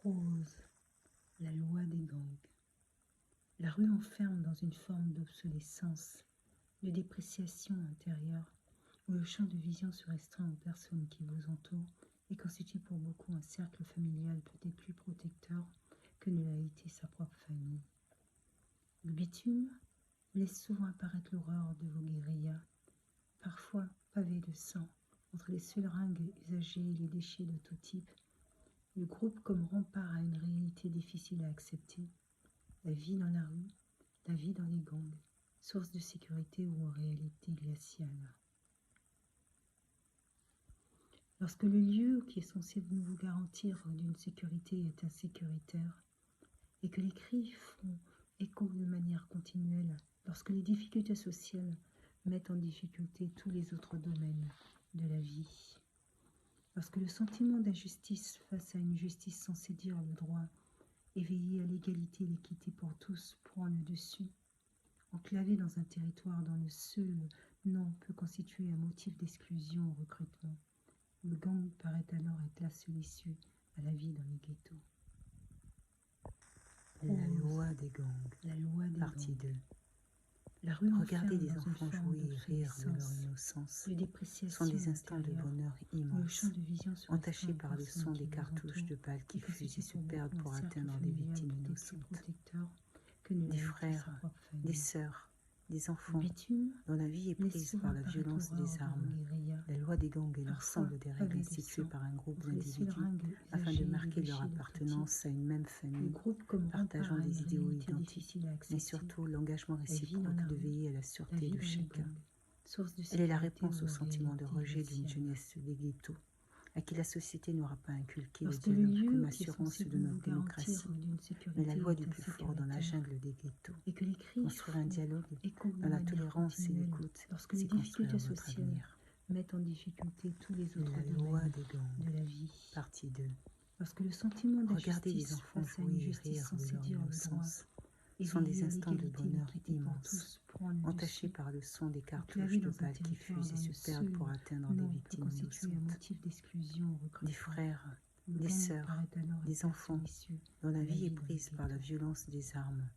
Prose, la loi des gangs. La rue enferme dans une forme d'obsolescence, de dépréciation intérieure, où le champ de vision se restreint aux personnes qui vous entourent et constitue pour beaucoup un cercle familial peut-être plus protecteur que ne l'a été sa propre famille. Le bitume laisse souvent apparaître l'horreur de vos guérillas, parfois pavés de sang, entre les seringues usagées et les déchets de tout type. Le groupe comme rempart à une réalité difficile à accepter, la vie dans la rue, la vie dans les gangs, source de sécurité ou en réalité glaciale. Lorsque le lieu qui est censé vous garantir d'une sécurité est insécuritaire, et que les cris font écho de manière continuelle, lorsque les difficultés sociales mettent en difficulté tous les autres domaines de la vie, lorsque le sentiment d'injustice face à une justice censée dire le droit et veiller à l'égalité et l'équité pour tous prend le dessus, enclavé dans un territoire dont le seul nom peut constituer un motif d'exclusion au recrutement, le gang paraît alors être la seule issue à la vie dans les ghettos. La loi des gangs, la loi des partie gangs. 2. La rue Regarder enferme des dans une enfants forme jouer et rire de leur d'obsolescence, innocence de dépréciation sont des instants de intérieure, bonheur où le immenses, champ de vision se entachés restreint aux par le personnes son qui des vous cartouches entourent de balles qui et fusent et constitue se pour perdent beaucoup pour un cercle atteindre des familial victimes peut-être plus innocentes. protecteur que ne l'a Des été sa frères, propre des famille. sœurs, des Le enfants bitume dont la vie est laisse prise souvent par la apparaître violence l'horreur des de vos armes. guérillas, La loi des gangs est parfois l'ensemble des pavés règles de instituées sang, par un groupe entre les d'individus seringues afin usagées de et les marquer leur déchets de tout type. appartenance à une même Le famille, groupe comme rempart partageant à une des idéaux réalité identiques, difficile à mais accepter, surtout l'engagement la vie dans réciproque la de rue, veiller à la la sûreté vie de dans les chacun. gangs, source de Elle est la sécurité réponse ou au en sentiment de réalité rejet d'une glaciale. jeunesse des ghettos, à qui la société n'aura pas inculqué le Lorsque le dialogue comme lieu qui est assurance censé de vous notre garantir démocratie, d'une mais sécurité la loi est du plus fort dans la insécuritaire, jungle des ghettos. et que les cris Construire un font dialogue écho de dans la manière tolérance et continuelle, l'écoute, lorsque les c'est construire difficultés notre sociales avenir. mettent en difficulté tous les autres La loi domaines des gangs, de la vie, partie 2. lorsque le sentiment Regarder des d'injustice enfants face à jouer une et justice rire de censée leur dire le droit innocence et sont des veiller à instants de l'égalité et bonheur l'équité pour immenses, tous prend le entachés dessus, par le son des enclavé cartouches de dans un balles qui territoire fusent et dont se le perdent pour seul atteindre des nom peut victimes constituer un innocentes. motif d'exclusion au recrutement. Des frères, Le des gang sœurs, paraît alors des être la enfants seule issue dont à la la vie est vie dans les prise par la ghettos. violence des armes.